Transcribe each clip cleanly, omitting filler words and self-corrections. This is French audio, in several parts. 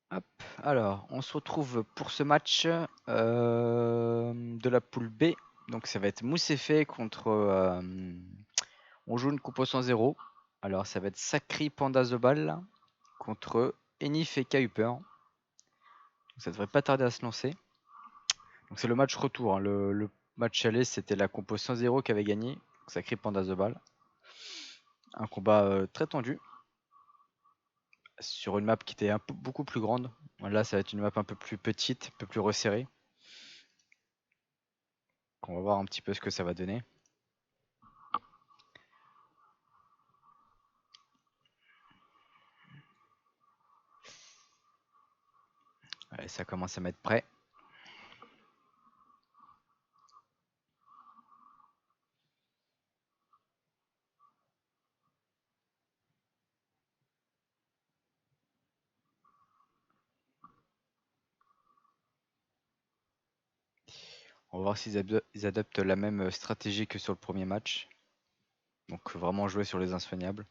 Hop, alors, on se retrouve pour ce match de la poule B. Donc ça va être Moussefé contre... on joue une compo 0. Alors ça va être Sakri Panda Zobal contre Enif et Kuiper. Donc ça devrait pas tarder à se lancer. Donc c'est le match retour. Hein. Le match aller, c'était la compo 0 qui avait gagné. Sakri Panda Zobal. Un combat très tendu. Sur une map qui était beaucoup plus grande. Là, ça va être une map un peu plus petite, un peu plus resserrée. On va voir un petit peu ce que ça va donner. Allez, ça commence à m'être prêt. On va voir s'ils adoptent la même stratégie que sur le premier match. Donc vraiment jouer sur les insoignables.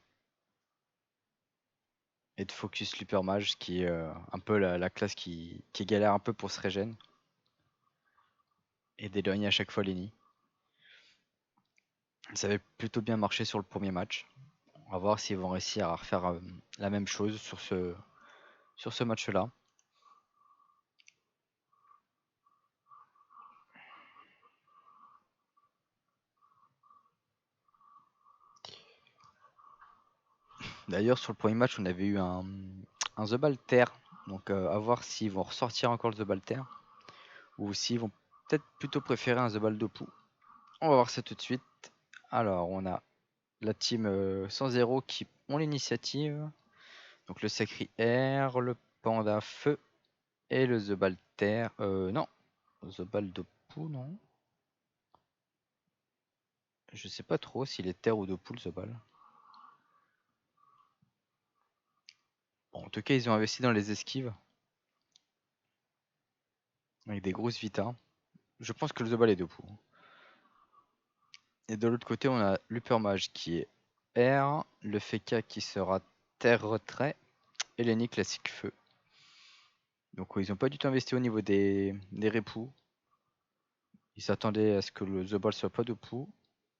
Et de focus Luper Mage qui est un peu la classe qui galère un peu pour se régène. Et d'éloigner à chaque fois Lenny. Ça avait plutôt bien marché sur le premier match. On va voir s'ils vont réussir à refaire la même chose sur ce match-là. D'ailleurs, sur le premier match, on avait eu un The Balter. Donc à voir s'ils vont ressortir encore le The Balter. Ou s'ils vont peut-être plutôt préférer un The Baldopu. On va voir ça tout de suite. Alors, on a la team 100 qui ont l'initiative. Donc le Sacri R, le Panda Feu et le The Balter. Non, The Baldopu, non. Je sais pas trop s'il est terre ou de poule, The Bal. Bon, en tout cas, ils ont investi dans les esquives. Avec des grosses Vita. Je pense que le The Bal est de poule. Et de l'autre côté, on a l'Upermage qui est R, le Feka qui sera terre retrait et l'Eni classique feu. Donc ils n'ont pas du tout investi au niveau des répous. Ils s'attendaient à ce que le The Ball soit pas de pou.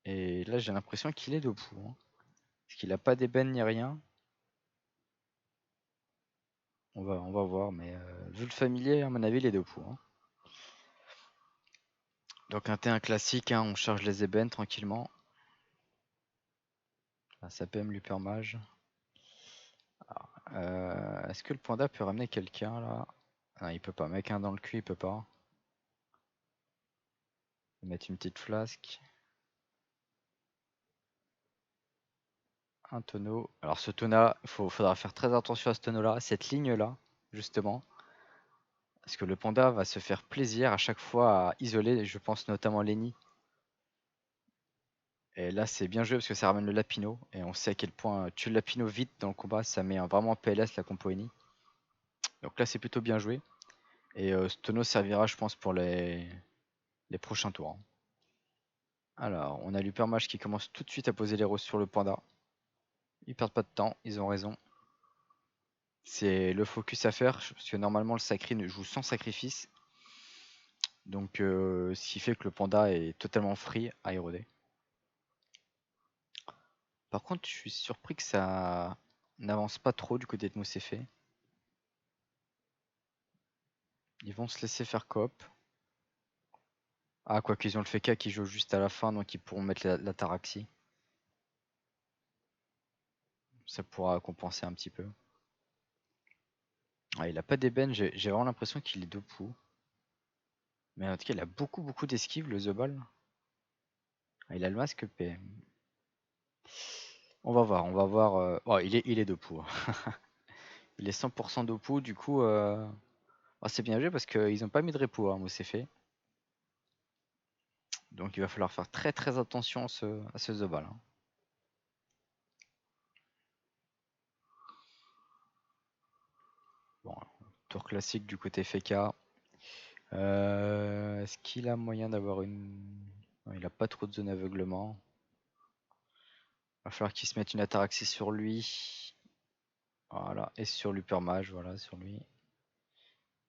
Et là j'ai l'impression qu'il est de pou. Hein. Parce qu'il a pas d'ébène ni rien. On va voir, mais vu le familier, à mon avis, il est de pou. Hein. Donc un T1 classique, hein, on charge les ébènes tranquillement. Là, ça PM l'Upermage. Est-ce que le panda peut ramener quelqu'un là? Non, il peut pas. Mec, un dans le cul, il peut pas. Mettre une petite flasque. Un tonneau. Alors ce tonneau, faudra faire très attention à ce tonneau là, cette ligne là, justement. Parce que le panda va se faire plaisir à chaque fois à isoler, je pense notamment Lenny. Et là c'est bien joué parce que ça ramène le Lapino. Et on sait à quel point tuer le Lapino vite dans le combat, ça met vraiment en PLS la compo Eni. Donc là c'est plutôt bien joué. Et ce tonneau servira je pense pour les prochains tours. Hein. Alors on a l'Upermage qui commence tout de suite à poser les roses sur le panda. Ils perdent pas de temps, ils ont raison. C'est le focus à faire, parce que normalement le Sacri ne joue sans sacrifice. Donc ce qui fait que le panda est totalement free à éroder. Par contre, je suis surpris que ça n'avance pas trop du côté de Moussefé. Ils vont se laisser faire coop. Ah, quoi qu'ils ont le Feka qui joue juste à la fin, donc ils pourront mettre la Taraxie. Ça pourra compenser un petit peu. Ah, il a pas d'ébène, j'ai vraiment l'impression qu'il est debout. Mais en tout cas, il a beaucoup d'esquive, le The Ball. Ah, il a le masque PM. On va voir, on va voir. Oh, il est debout. Il est 100% debout, du coup, oh, c'est bien joué parce qu'ils n'ont pas mis de repos, hein, Moussefé. Donc il va falloir faire très attention à ce The Ball. Hein. Bon, tour classique du côté Feka. Est-ce qu'il a moyen d'avoir une... Non, il a pas trop de zone aveuglement. Va falloir qu'il se mette une ataraxie sur lui. Voilà, et sur l'Upermage, voilà, sur lui.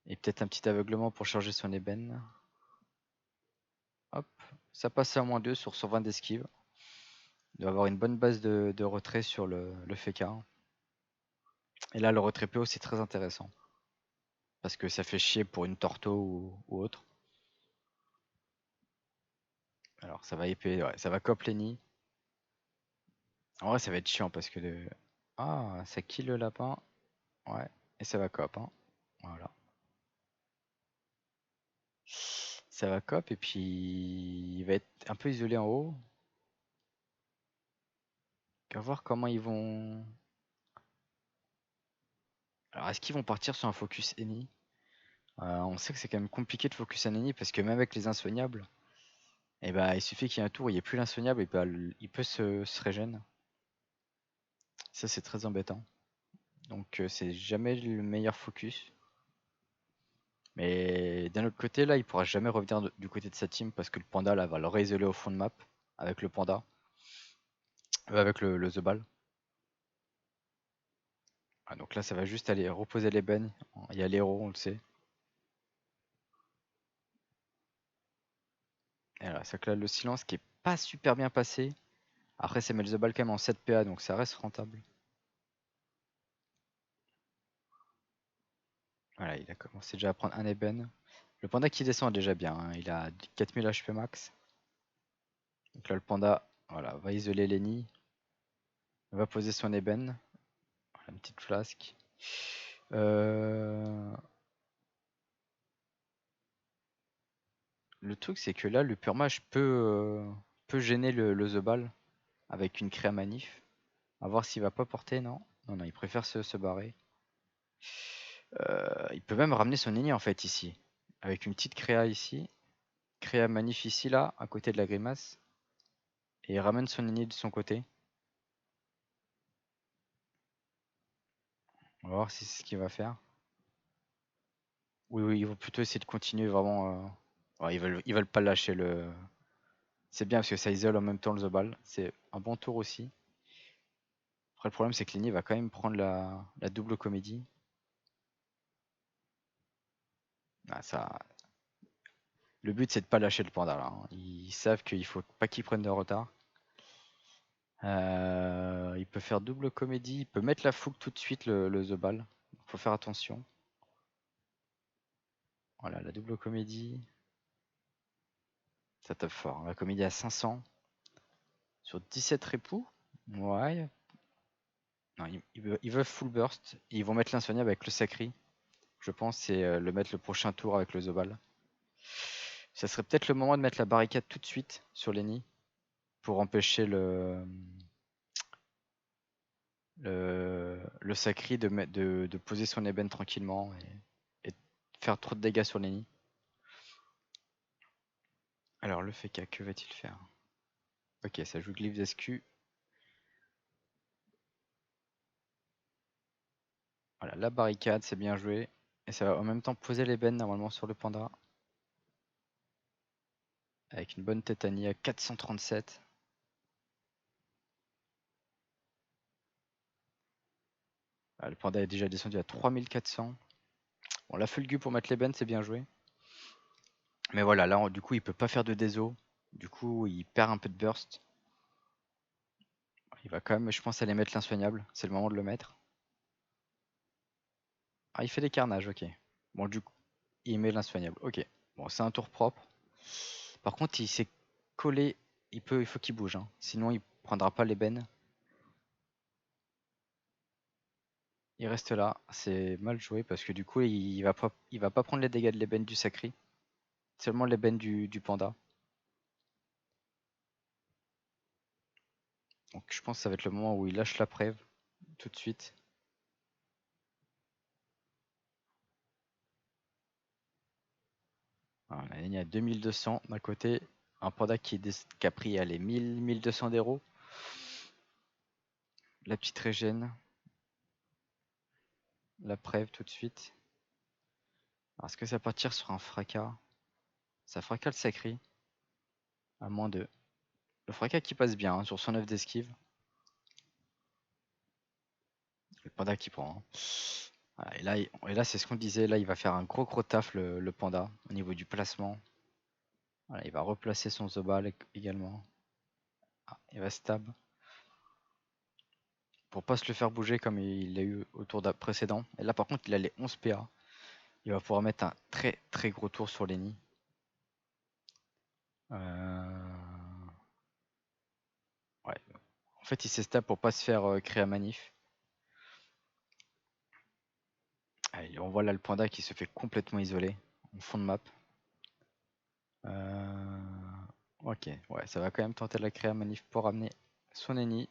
Et peut-être un petit aveuglement pour charger son ébène. Hop, ça passe à -2 sur 120 d'esquive. Il doit avoir une bonne base de retrait sur le Fekka. Et là, le retrait PO, c'est très intéressant. Parce que ça fait chier pour une Torto ou autre. Alors, ça va épée, ouais, ça va cop Lenny. En vrai, ça va être chiant parce que Ah, ça kill le lapin. Ouais, et ça va cop, hein. Voilà. Ça va cop, et puis il va être un peu isolé en haut. On va voir comment ils vont... Alors, est-ce qu'ils vont partir sur un focus Eni? On sait que c'est quand même compliqué de focus un Eni parce que même avec les insoignables, et bah, il suffit qu'il y ait un tour, il n'y ait plus l'insoignable, et bah, il peut se régène. Ça, c'est très embêtant. Donc, c'est jamais le meilleur focus. Mais d'un autre côté, là, il pourra jamais revenir du côté de sa team parce que le panda là va le réisoler au fond de map avec le panda, avec le The Ball. Ah, donc là, ça va juste aller reposer les bennes. Il y a l'héros, on le sait. Et là, ça que là, le silence qui est pas super bien passé. Après, ça met le The Ball quand même en 7 PA, donc ça reste rentable. Voilà, il a commencé déjà à prendre un ébène. Le panda qui descend déjà bien, hein. Il a 4000 HP max. Donc là, le panda voilà, va isoler Lenny. Il va poser son ébène. Voilà, une petite flasque. Le truc, c'est que là, le Purmage peut gêner le The Ball avec une créa manif. A voir s'il va pas porter, non. Non, il préfère se barrer. Il peut même ramener son ennemi en fait ici. Avec une petite créa ici. Créa manif ici, là, à côté de la grimace. Et il ramène son ennemi de son côté. On va voir si c'est ce qu'il va faire. Oui, ils vont plutôt essayer de continuer vraiment. Ouais, ils veulent pas lâcher le. C'est bien parce que ça isole en même temps le The Ball. C'est un bon tour aussi. Après, le problème, c'est que Lenny va quand même prendre la double comédie. Ah, ça... Le but, c'est de pas lâcher le panda là, hein. Ils savent qu'il faut pas qu'ils prennent de retard. Il peut faire double comédie. Il peut mettre la fougue tout de suite, le The Ball. Faut faire attention. Voilà, la double comédie. Ça tape fort, hein. La comédie à 500. Sur 17 répoux. Ouais. Non, ils veulent full burst. Ils vont mettre l'insoignable avec le sacri. Je pense c'est le mettre le prochain tour avec le The Ball. Ça serait peut-être le moment de mettre la barricade tout de suite sur Lenny pour empêcher le sacri de poser son ébène tranquillement et faire trop de dégâts sur Lenny. Alors le Fekka, que va-t-il faire? Ok, ça joue Glyph d'SQ. Voilà, la barricade, c'est bien joué. Et ça va en même temps poser l'ébène normalement sur le panda. Avec une bonne tétanie à 437. Ah, le panda est déjà descendu à 3400. Bon, la Fulgu pour mettre l'ébène, c'est bien joué. Mais voilà, là, du coup, il peut pas faire de déso. Du coup, il perd un peu de burst. Il va quand même, je pense, aller mettre l'insoignable. C'est le moment de le mettre. Ah, il fait des carnages, ok. Bon, du coup, il met l'insoignable. Ok. Bon, c'est un tour propre. Par contre, il s'est collé. Il faut qu'il bouge, hein. Sinon, il prendra pas l'ébène. Il reste là. C'est mal joué parce que du coup, il va pas prendre les dégâts de l'ébène du sacri. Seulement l'ébène du panda. Donc, je pense que ça va être le moment où il lâche la preuve tout de suite. Voilà, on a gagné à 2200 d'un côté. Un panda qui a pris les 1200 d'euros. La petite régène. La preuve tout de suite. Alors, est-ce que ça va partir sur un fracas? Ça fracas le sacri. À -2. Le fracas qui passe bien, hein, sur 109 d'esquive. Le panda qui prend, hein. Voilà, et là c'est ce qu'on disait, là il va faire un gros taf le panda au niveau du placement. Voilà, il va replacer son The Ball également. Ah, il va stab. Pour pas se le faire bouger comme il l'a eu au tour précédent. Et là par contre il a les 11 PA. Il va pouvoir mettre un très gros tour sur Lenny. Ouais. En fait il s'est stab pour pas se faire créer un manif. Allez, on voit là le panda qui se fait complètement isoler en fond de map. Ok, ouais, ça va quand même tenter de la créer un manif pour ramener son ennemi.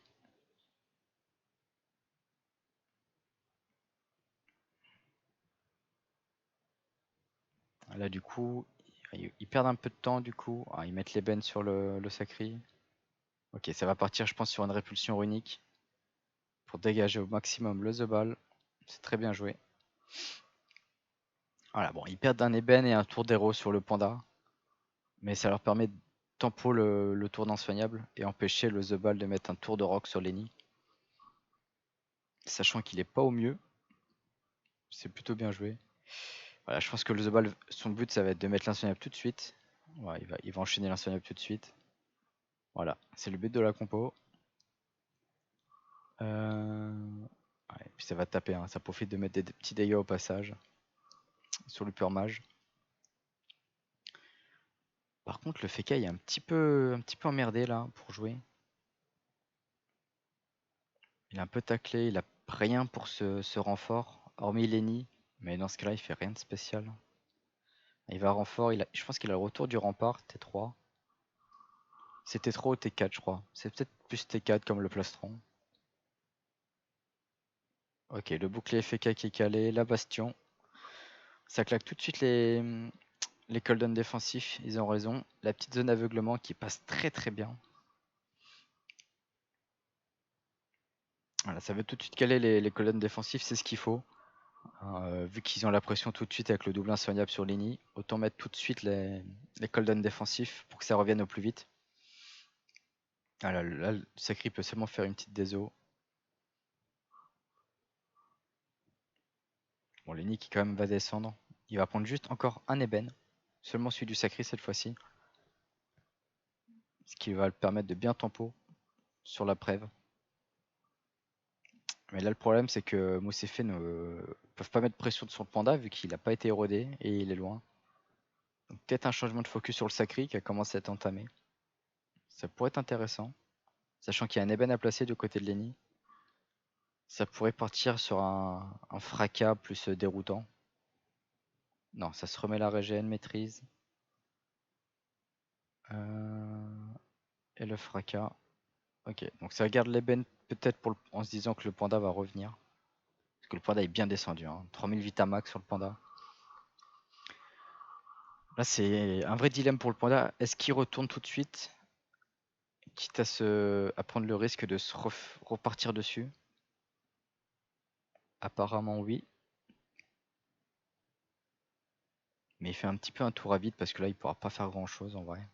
Là du coup, ils perdent un peu de temps du coup. Ah, ils mettent les bennes sur le sacri. Ok, ça va partir je pense sur une répulsion runique. Pour dégager au maximum le The Ball. C'est très bien joué. Voilà, bon, ils perdent un ébène et un tour d'héros sur le panda. Mais ça leur permet de tempo le tour d'insoignable et empêcher le The Ball de mettre un tour de rock sur Lenny. Sachant qu'il est pas au mieux. C'est plutôt bien joué. Voilà, je pense que le The Ball, son but ça va être de mettre l'insoignable tout de suite. Ouais, il va enchaîner l'insoignable tout de suite. Voilà, c'est le but de la compo. Ouais, puis ça va taper, hein. Ça profite de mettre des petits dégâts au passage sur le pur mage. Par contre, le Feka est un petit peu emmerdé là pour jouer. Il est un peu taclé, il a rien pour ce renfort, hormis Lenny. Mais dans ce cas-là, il fait rien de spécial. Il va à renfort, je pense qu'il a le retour du rempart, T3. C'est T3 ou T4, je crois. C'est peut-être plus T4 comme le plastron. Ok, le bouclier FK qui est calé, la bastion. Ça claque tout de suite les cooldowns défensifs, ils ont raison. La petite zone aveuglement qui passe très bien. Voilà, ça veut tout de suite caler les cooldowns défensifs, c'est ce qu'il faut. Vu qu'ils ont la pression tout de suite avec le double insoignable sur Lenny, autant mettre tout de suite les cooldowns défensifs pour que ça revienne au plus vite. Ah là, le Sacri peut seulement faire une petite déso. Bon, Lenny qui quand même va descendre. Il va prendre juste encore un ébène. Seulement celui du Sacri cette fois-ci. Ce qui va le permettre de bien tempo sur la preuve. Mais là le problème c'est que Moussefé ne peuvent pas mettre pression sur le panda vu qu'il n'a pas été érodé et il est loin. Donc peut-être un changement de focus sur le Sacri qui a commencé à être entamé. Ça pourrait être intéressant. Sachant qu'il y a un ébène à placer du côté de Lenny. Ça pourrait partir sur un fracas plus déroutant. Non, ça se remet la régène, maîtrise. Et le fracas. Ok, donc ça garde l'ébène peut-être en se disant que le panda va revenir. Parce que le panda est bien descendu. 3000 vita max sur le panda. Là, c'est un vrai dilemme pour le panda. Est-ce qu'il retourne tout de suite, quitte à prendre le risque de se repartir dessus? Apparemment, oui. Mais il fait un petit peu un tour à vide parce que là, il pourra pas faire grand chose en vrai.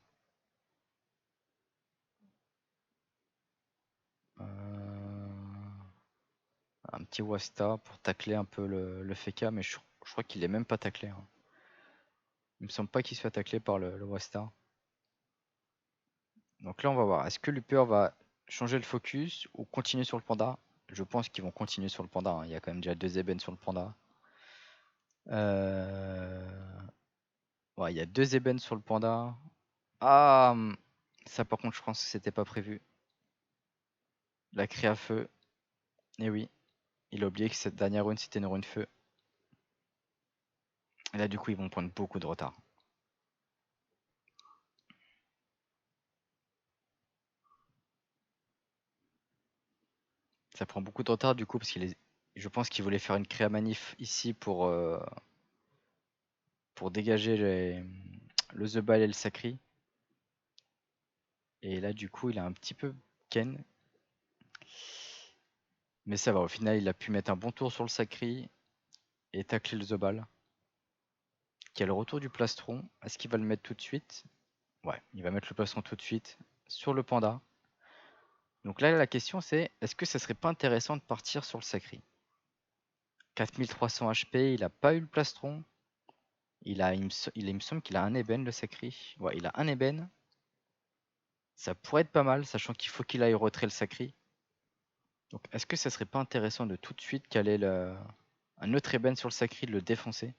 Un petit Wasta pour tacler un peu le Feka, mais je crois qu'il est même pas taclé. Il me semble pas qu'il soit taclé par le Wasta. Donc là, on va voir. Est-ce que l'Upper va changer le focus ou continuer sur le panda? Je pense qu'ils vont continuer sur le panda. Il y a quand même déjà 2 ébènes sur le panda. Ouais, il y a 2 ébènes sur le panda. Ah, ça par contre, je pense que c'était pas prévu. La crie à feu. Et oui, il a oublié que cette dernière rune c'était une rune feu. Et là, du coup, ils vont prendre beaucoup de retard. Ça prend beaucoup de retard du coup parce je pense qu'il voulait faire une créa manif ici pour dégager le The Ball et le Sacri. Et là du coup il a un petit peu ken. Mais ça va, au final il a pu mettre un bon tour sur le Sacri et tacler le The Ball. Qui a le retour du plastron. Est-ce qu'il va le mettre tout de suite? Ouais, il va mettre le plastron tout de suite sur le panda. Donc là la question c'est, est-ce que ça serait pas intéressant de partir sur le Sacri? 4300 HP, il a pas eu le plastron. Il me semble qu'il a un ébène, le Sacri. Ouais, il a un ébène. Ça pourrait être pas mal, sachant qu'il faut qu'il aille retrait le Sacri. Donc, est-ce que ça serait pas intéressant de tout de suite caler un autre ébène sur le Sacri, de le défoncer?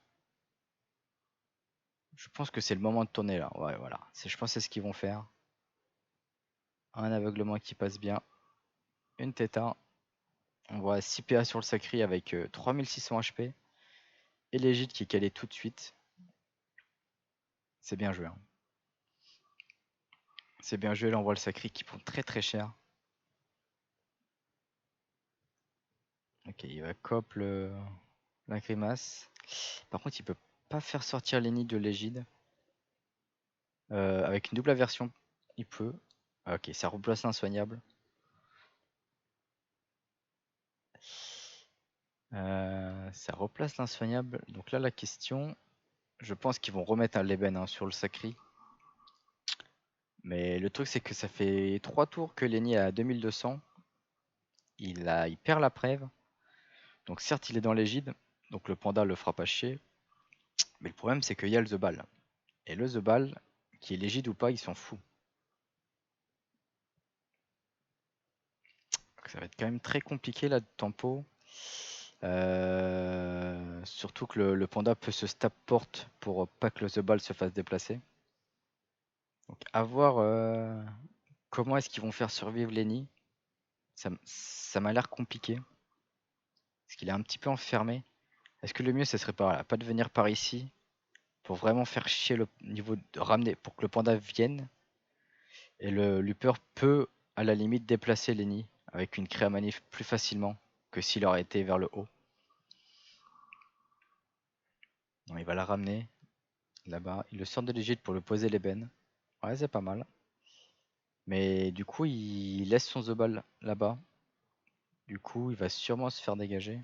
Je pense que c'est le moment de tourner là. Ouais, voilà. Je pense que c'est ce qu'ils vont faire. Un aveuglement qui passe bien. Une Theta. On voit 6 PA sur le Sacri avec 3600 HP. Et l'Égide qui est calé tout de suite. C'est bien joué, hein. C'est bien joué, là on voit le Sacri qui prend très très cher. Ok, il va cop la grimace. Par contre, il peut pas faire sortir Lenny de l'Égide. Avec une double aversion, il peut. Ah, ok, ça remplace l'insoignable. Ça replace l'insoignable. Donc là, la question, je pense qu'ils vont remettre un Leben, hein, sur le Sacri. Mais le truc, c'est que ça fait 3 tours que Lenny est à 2200. Il perd la preuve. Donc certes, il est dans l'Égide. Donc le panda le fera pas chier. Mais le problème, c'est qu'il y a le The Ball. Et le The Ball, qui est l'Égide ou pas, il s'en fout. Donc ça va être quand même très compliqué là de tempo. Surtout que le panda peut se stab porte pour pas que le The Ball se fasse déplacer. Donc à voir comment est-ce qu'ils vont faire survivre Lenny. Ça m'a l'air compliqué. Parce qu'il est un petit peu enfermé. Est-ce que le mieux, ce serait pas de venir par ici pour vraiment faire chier le niveau de ramener pour que le panda vienne. Et le Looper peut à la limite déplacer Lenny avec une créa manif plus facilement que s'il aurait été vers le haut. Non, il va la ramener là-bas. Il le sort de l'Égide pour le poser l'ébène. Ouais, c'est pas mal. Mais du coup, il laisse son The Ball là-bas. Du coup, il va sûrement se faire dégager.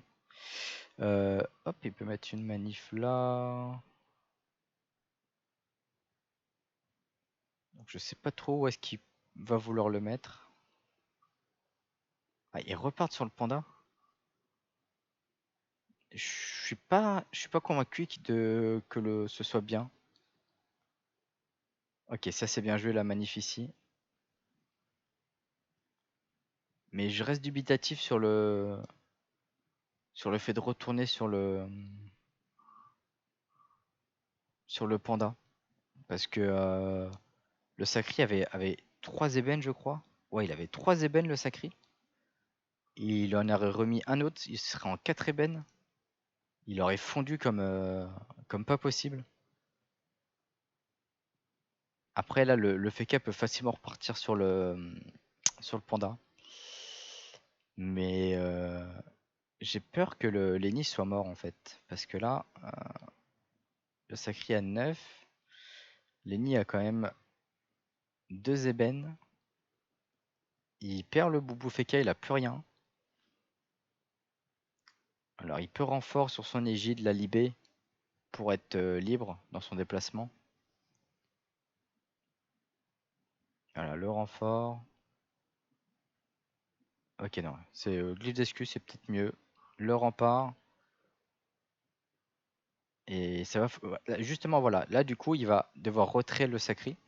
Hop, il peut mettre une manif là. Donc, je sais pas trop où est-ce qu'il va vouloir le mettre. Ah, ils repartent sur le panda. Je suis pas convaincu que ce soit bien. Ok, ça c'est bien joué la manif ici. Mais je reste dubitatif sur le fait de retourner sur le panda. Parce que le Sacri avait 3 ébènes, je crois. Ouais, il avait 3 ébènes le Sacri. Il en aurait remis un autre, il serait en 4 ébènes. Il aurait fondu comme pas possible. Après là, le FK peut facilement repartir sur le panda. Mais j'ai peur que le Lenny soit mort en fait. Parce que là, le Sacri a 9. Lenny a quand même 2 ébènes. Il perd le Boubou FK, il a plus rien. Alors il peut renfort sur son égide, la libé, pour être libre dans son déplacement. Voilà, le renfort. Ok, non, c'est glyphe d'excuse, c'est peut-être mieux. Le rempart. Et ça va. Justement, voilà. Là, du coup, il va devoir retrait le Sacri.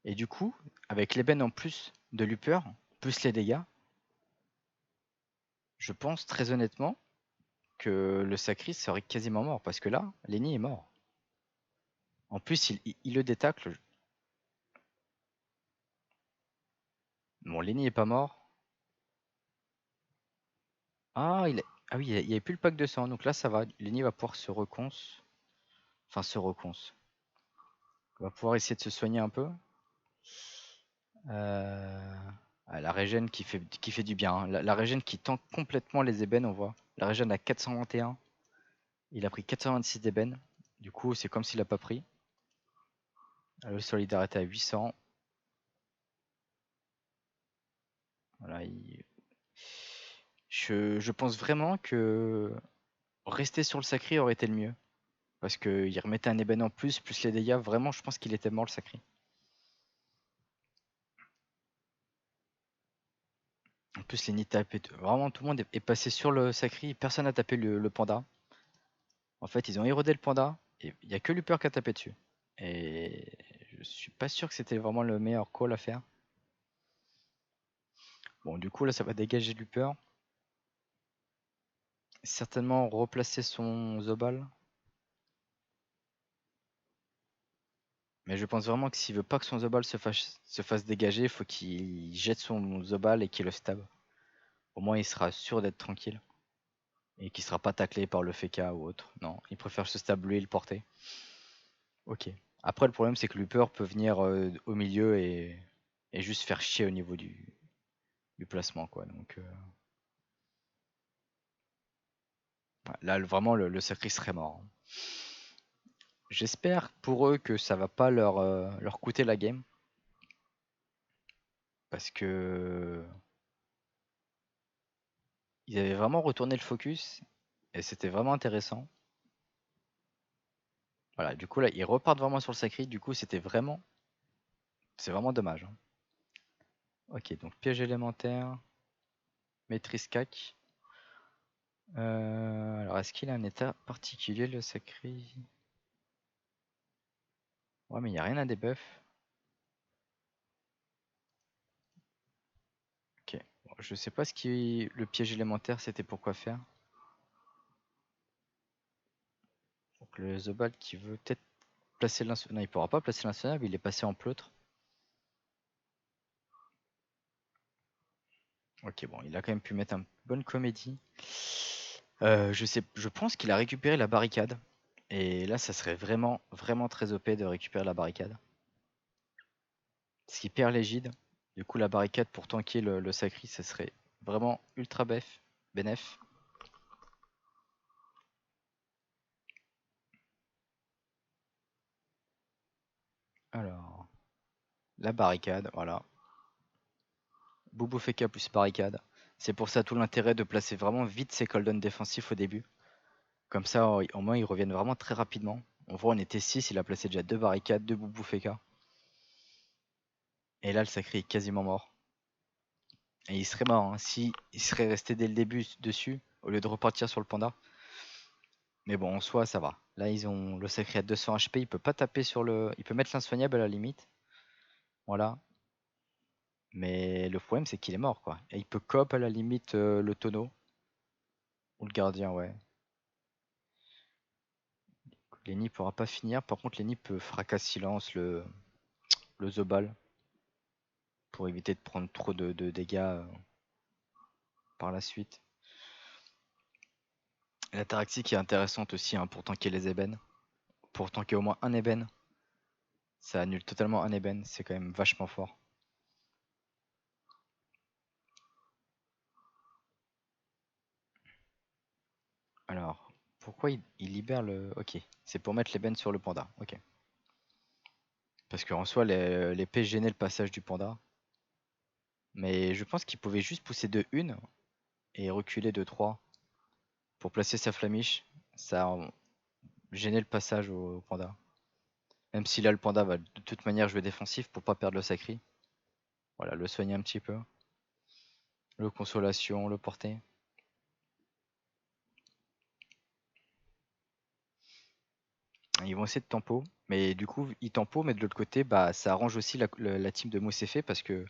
Et du coup, avec l'ébène en plus de Luper, plus les dégâts, je pense très honnêtement que le Sacri serait quasiment mort. Parce que là, Lenny est mort. En plus, il le détacle. Bon, Lenny est pas mort. Ah, ah oui, il n'y avait plus le pack de sang. Donc là, ça va. Lenny va pouvoir se reconce. Enfin, se reconce. Il va pouvoir essayer de se soigner un peu. La régène qui fait du bien, hein. La régène qui tank complètement les ébènes, on voit. La régène à 421. Il a pris 426 d'ébène. Du coup, c'est comme s'il n'a pas pris. Le solidarité à 800. Voilà, je pense vraiment que rester sur le Sacri aurait été le mieux. Parce qu'il remettait un ébène en plus les dégâts. Vraiment, je pense qu'il était mort le Sacri. plus, les nids tapaient. Vraiment, tout le monde est passé sur le Sacri. Personne n'a tapé le panda. En fait, ils ont érodé le panda. Et il n'y a que Luper qui a tapé dessus. Et je suis pas sûr que c'était vraiment le meilleur call à faire. Bon, du coup, là, ça va dégager Luper. Certainement replacer son Zobal. Mais je pense vraiment que s'il veut pas que son Zobal se fasse dégager, il faut qu'il jette son Zobal et qu'il le stab. Au moins, il sera sûr d'être tranquille. Et qu'il sera pas taclé par le Feka ou autre. Non, il préfère se stab lui et le porter. Ok. Après, le problème, c'est que Luper peut venir au milieu et juste faire chier au niveau du placement, quoi. Donc là, vraiment, le Sacri serait mort. J'espère pour eux que ça va pas leur coûter la game. Parce que ils avaient vraiment retourné le focus et c'était vraiment intéressant. Voilà, du coup là ils repartent vraiment sur le Sacri, du coup c'est vraiment dommage. Hein. Ok, donc piège élémentaire, maîtrise cac. Alors est-ce qu'il a un état particulier le Sacri? Ouais, mais il n'y a rien à debuff. Ok, bon, je sais pas ce qui le piège élémentaire c'était pour quoi faire. Donc le Zobal qui veut peut-être placer l'insonnable. Non, il pourra pas placer l'insonnable, il est passé en pleutre. Ok, bon, il a quand même pu mettre une bonne comédie. Je pense qu'il a récupéré la barricade. Et là, ça serait vraiment, vraiment très OP de récupérer la barricade. Parce qu'il perd l'égide. Du coup, la barricade pour tanker le Sacri, ça serait vraiment ultra bénef. Alors, la barricade, voilà. Boubou Feka plus barricade. C'est pour ça tout l'intérêt de placer vraiment vite ses cooldowns défensifs au début. Comme ça, au moins, ils reviennent vraiment très rapidement. On voit, on était 6, il a placé déjà 2 barricades, 2 Boubou Feka. Et là, le Sacri est quasiment mort. Et il serait mort, hein, si il serait resté dès le début dessus, au lieu de repartir sur le panda. Mais bon, en soi, ça va. Là, ils ont le Sacré à 200 HP, il peut pas taper sur le... Il peut mettre l'insoignable à la limite. Voilà. Mais le problème, c'est qu'il est mort, quoi. Et il peut cop à la limite le tonneau. Ou le gardien, ouais. Lenny pourra pas finir. Par contre, Lenny peut fracasse silence le Zobal. Pour éviter de prendre trop de dégâts par la suite. La Taraxi qui est intéressante aussi hein, pour tanker les ébènes. Pour tanker au moins un ébène. Ça annule totalement un ébène. C'est quand même vachement fort. Alors, pourquoi il libère le... Ok, c'est pour mettre l'ébène sur le panda. Ok. Parce qu'en soi, l'épée gênait le passage du panda. Mais je pense qu'il pouvait juste pousser de 1 et reculer de 3 pour placer sa flamiche. Ça gênait le passage au panda. Même si là, le panda va de toute manière jouer défensif pour pas perdre le sacri. Voilà, le soigner un petit peu. Le consolation, le porter. Ils vont essayer de tempo. Mais du coup, ils tempo, mais de l'autre côté, bah, ça arrange aussi la team de Moussefé parce que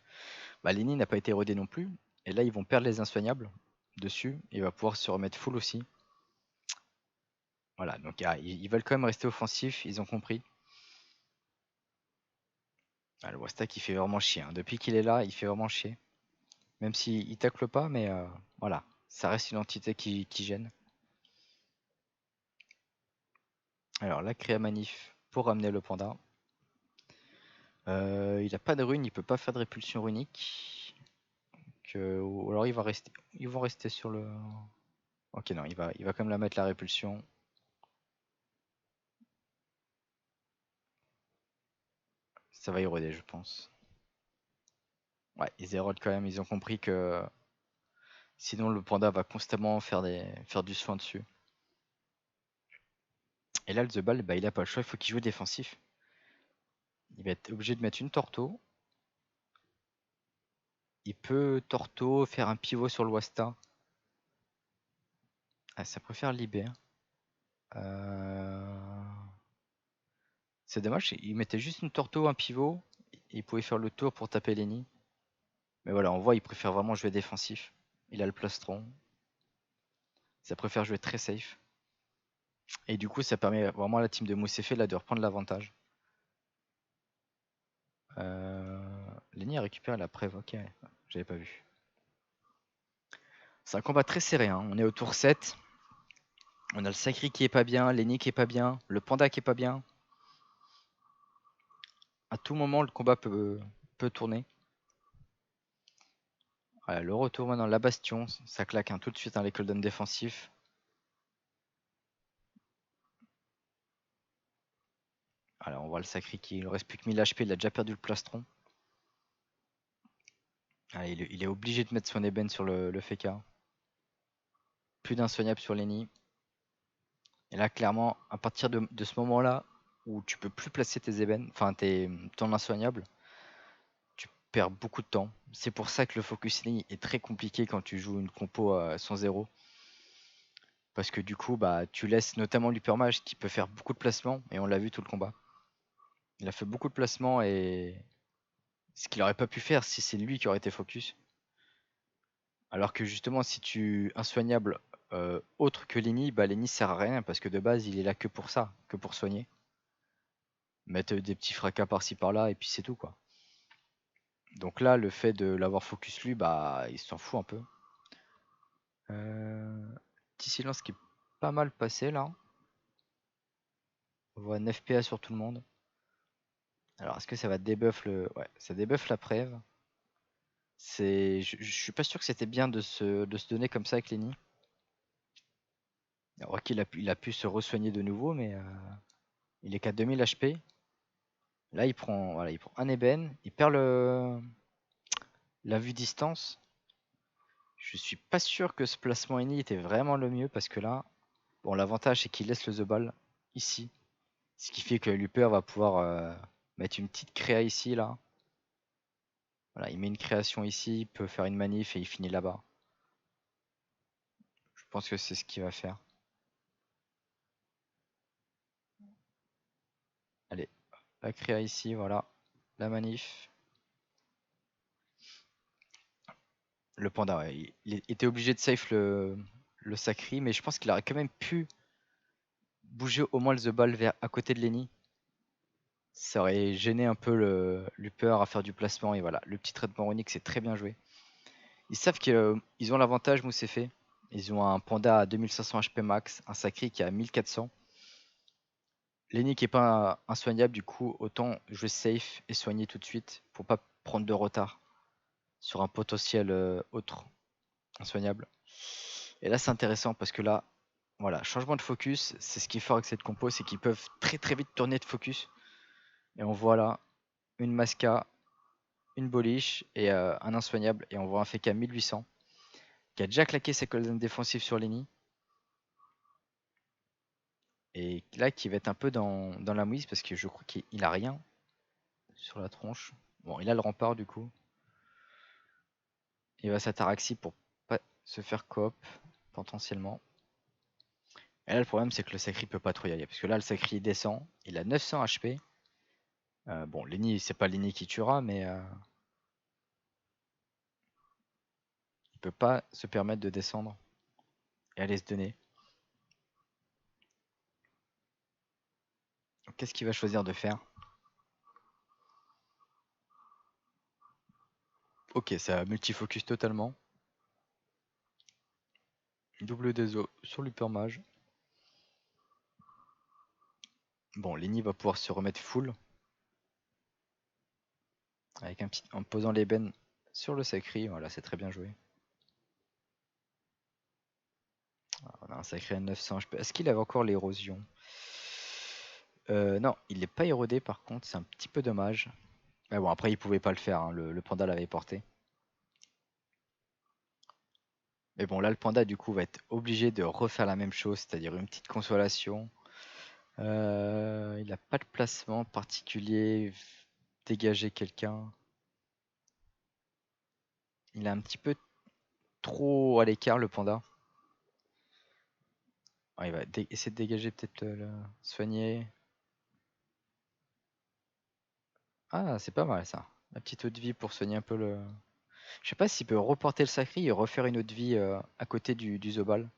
bah, Lenny n'a pas été rodé non plus. Et là, ils vont perdre les insoignables dessus. Il va pouvoir se remettre full aussi. Voilà, donc ils veulent quand même rester offensifs, ils ont compris. Ah, le Wastak il fait vraiment chier. Hein. Depuis qu'il est là, il fait vraiment chier. Même s'il tacle pas, mais voilà. Ça reste une entité qui gêne. Alors là, créa manif pour ramener le panda. Il a pas de rune, il peut pas faire de répulsion runique. Ou alors ils vont rester sur le. Ok non, il va quand même la mettre la répulsion. Ça va éroder, je pense. Ouais, ils érodent quand même, ils ont compris que sinon le panda va constamment faire du soin dessus. Et là, le The Ball, bah, il a pas le choix, il faut qu'il joue défensif. Il va être obligé de mettre une torto. Il peut Torto, faire un pivot sur le Wasta. Ah, ça préfère Libé. C'est dommage, il mettait juste une Torto, un pivot. Et il pouvait faire le tour pour taper Lenny. Mais voilà, on voit, il préfère vraiment jouer défensif. Il a le plastron. Ça préfère jouer très safe. Et du coup, ça permet vraiment à la team de Moussefé là de reprendre l'avantage. Lenny a récupéré la preuve, ok, j'avais pas vu. C'est un combat très serré, hein. On est au tour 7. On a le Sacri qui est pas bien, Lenny qui est pas bien, le Panda qui est pas bien. À tout moment, le combat peut tourner. Voilà, le retour maintenant, la Bastion, ça claque hein, tout de suite hein, les cooldowns défensifs. Alors on voit le Sacri qui il ne reste plus que 1000 HP, il a déjà perdu le plastron. Ah, il est obligé de mettre son ébène sur le FK. Plus d'insoignable sur Lenny. Et là, clairement, à partir de ce moment-là, où tu peux plus placer tes ébènes, enfin ton insoignable, tu perds beaucoup de temps. C'est pour ça que le focus Lenny est très compliqué quand tu joues une compo à 100-0. Parce que du coup, bah, tu laisses notamment l'hypermage qui peut faire beaucoup de placements, et on l'a vu tout le combat. Il a fait beaucoup de placements et ce qu'il aurait pas pu faire si c'est lui qui aurait été focus. Alors que justement, si tu insoignable autre que Lenny, bah Lenny sert à rien parce que de base il est là que pour ça, que pour soigner. Mettre des petits fracas par-ci par-là et puis c'est tout quoi. Donc là, le fait de l'avoir focus lui, bah il s'en fout un peu. Petit silence qui est pas mal passé là. On voit 9 PA sur tout le monde. Alors est-ce que ça va debuff le. Ouais, ça debuff la preuve. Je suis pas sûr que c'était bien de se donner comme ça avec Lenny. Alors qu'il a pu se re-soigner de nouveau, mais il est qu'à 2000 HP. Là, voilà, il prend un ébène, il perd la vue distance. Je suis pas sûr que ce placement ini était vraiment le mieux parce que là, bon, l'avantage c'est qu'il laisse le The Ball ici. Ce qui fait que l'Uper va pouvoir mettre une petite créa ici, là. Voilà, il met une création ici, il peut faire une manif et il finit là-bas. Je pense que c'est ce qu'il va faire. Allez, la créa ici, voilà. La manif. Le panda, ouais, il était obligé de safe le Sacri, mais je pense qu'il aurait quand même pu bouger au moins le The Ball vers à côté de Lenny. Ça aurait gêné un peu l'Upper à faire du placement. Et voilà, le petit traitement runique, c'est très bien joué. Ils savent qu'ils ont l'avantage, Moussefé. Ils ont un panda à 2500 HP max, un Sacri qui est à 1400. Lenny qui est pas insoignable, du coup, autant jouer safe et soigner tout de suite pour pas prendre de retard sur un potentiel autre insoignable. Et là, c'est intéressant parce que là, voilà, changement de focus, c'est ce qui est fort avec cette compo, c'est qu'ils peuvent très très vite tourner de focus. Et on voit là une Masca, une Boliche et un insoignable. Et on voit un FK 1800 qui a déjà claqué ses cooldowns défensifs sur Lenny. Et là, qui va être un peu dans la mouise parce que je crois qu'il a rien sur la tronche. Bon, il a le rempart du coup. Il va s'ataraxie pour pas se faire coop potentiellement. Et là, le problème, c'est que le Sacri peut pas trop y aller. Parce que là, le Sacri descend. Il a 900 HP. Bon, Lenny, c'est pas Lenny qui tuera, mais il peut pas se permettre de descendre et aller se donner. Qu'est-ce qu'il va choisir de faire? Ok, ça multifocus totalement. Double déso sur l'hypermage. Bon, Lenny va pouvoir se remettre full. Avec en posant l'ébène sur le Sacri. Voilà, c'est très bien joué. On a un Sacri à 900 HP. Est-ce qu'il avait encore l'érosion? Non, il n'est pas érodé par contre, c'est un petit peu dommage. Mais bon, après, il pouvait pas le faire, hein, le panda l'avait porté. Mais bon, là, le panda, du coup, va être obligé de refaire la même chose, c'est-à-dire une petite consolation. Il n'a pas de placement particulier. Dégager quelqu'un. Il est un petit peu trop à l'écart, le panda. Ah, il va essayer de dégager, peut-être le soigner. Ah, c'est pas mal ça. La petite eau de vie pour soigner un peu le. Je sais pas s'il peut reporter le sacré et refaire une eau de vie à côté du Zobal.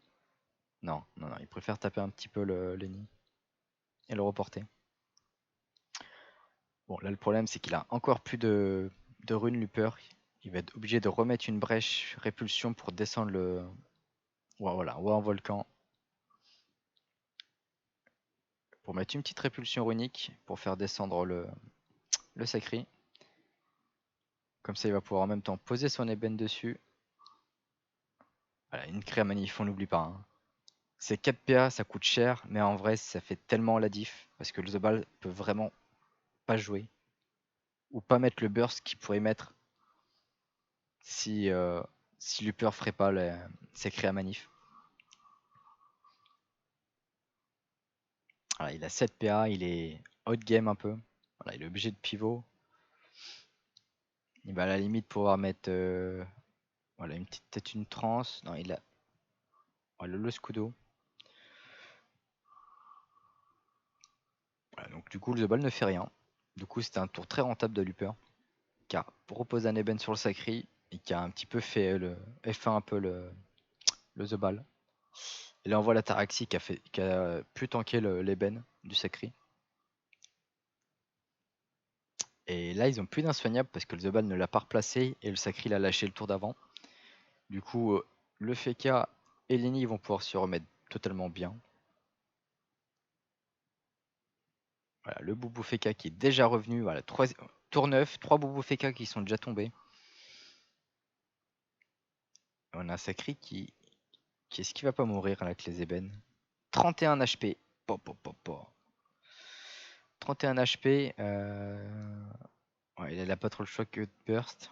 Non, non, non, il préfère taper un petit peu l'ennemi et le reporter. Bon, là, le problème, c'est qu'il a encore plus de runes, Luper. Il va être obligé de remettre une brèche répulsion pour descendre le. Ouais, voilà, ouais, en volcan. Pour mettre une petite répulsion runique pour faire descendre le sacré. Comme ça, il va pouvoir en même temps poser son ébène dessus. Voilà, une créa manif, on n'oublie pas, hein. C'est 4 PA, ça coûte cher, mais en vrai, ça fait tellement la diff. Parce que le Zobal peut vraiment pas jouer. Ou pas mettre le burst qu'il pourrait mettre si Luper ferait pas ses créas manif. Voilà, il a 7 PA, il est out game un peu. Voilà, il est obligé de pivot. Il va à la limite pouvoir mettre voilà, peut-être une transe. Non, il a voilà, le scudo. Voilà, donc du coup, le Zobal ne fait rien. Du coup, c'était un tour très rentable de Luper, qui a proposé un ébène sur le sacri et qui a un petit peu fait F1 un peu le Zobal. Et là, on voit la Taraxie qui a pu tanker l'ébène du sacri. Et là, ils ont plus d'insoignable parce que le Zobal ne l'a pas replacé et le sacri l'a lâché le tour d'avant. Du coup, le Feka et Lenny vont pouvoir se remettre totalement bien. Voilà, le Boubou Feka qui est déjà revenu. Voilà, tour 9, 3 Boubou Feka qui sont déjà tombés. Et on a un sacri qui est-ce qui va pas mourir là, avec les ébènes. 31 HP. 31 HP. Ouais, il a pas trop le choix que de burst.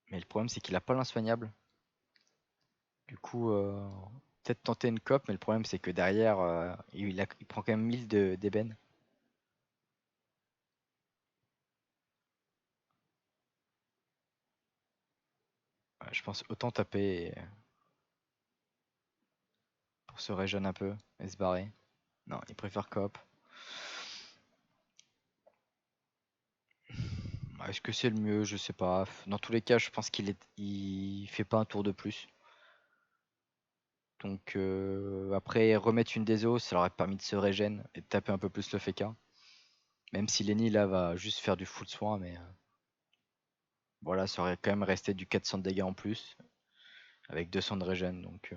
Mais le problème, c'est qu'il a pas l'insoignable. Du coup, peut-être tenter une cop, mais le problème, c'est que derrière, il prend quand même 1000 d'ébène. Ouais, je pense autant taper pour se régénérer un peu et se barrer. Non, il préfère coop. Est-ce que c'est le mieux? Je sais pas. Dans tous les cas, je pense il fait pas un tour de plus. Donc après, remettre une des os, ça leur aurait permis de se régénérer et de taper un peu plus le Feka. Même si Lenny là va juste faire du full soin, mais voilà, ça aurait quand même resté du 400 de dégâts en plus, avec 200 de régène, donc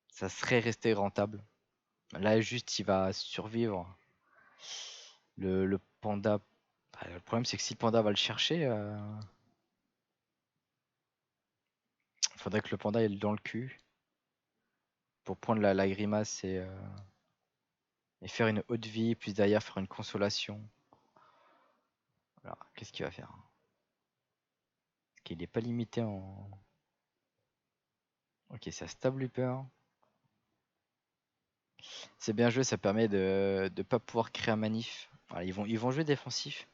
ça serait resté rentable. Là, juste, il va survivre. Le panda. Bah, le problème, c'est que si le panda va le chercher, faudrait que le panda ait dans le cul pour prendre la grimace et faire une haute vie, puis derrière faire une consolation. Alors, qu'est-ce qu'il va faire? Parce qu'il n'est pas limité en. Ok, ça stable Looper. C'est bien joué, ça permet de ne pas pouvoir créer un manif. Voilà, ils vont jouer défensif.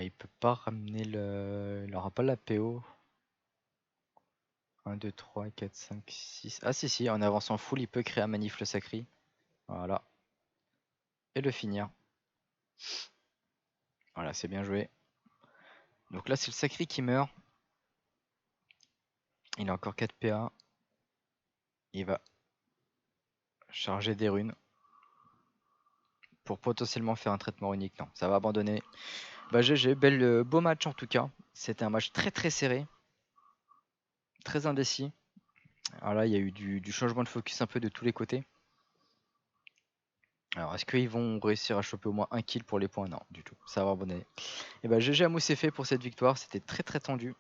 Il peut pas ramener le. Il aura pas la PO. 1, 2, 3, 4, 5, 6. Ah si si, en avançant full, il peut créer un manif le sacri. Voilà. Et le finir. Voilà, c'est bien joué. Donc là, c'est le sacri qui meurt. Il a encore 4 PA. Il va charger des runes. Pour potentiellement faire un traitement unique. Non, ça va abandonner. Bah GG, beau match en tout cas. C'était un match très très serré. Très indécis. Alors là, il y a eu du changement de focus un peu de tous les côtés. Alors, est-ce qu'ils vont réussir à choper au moins un kill pour les points? Non, du tout. Ça va abandonner. Et bah GG à Moussefé pour cette victoire. C'était très très tendu.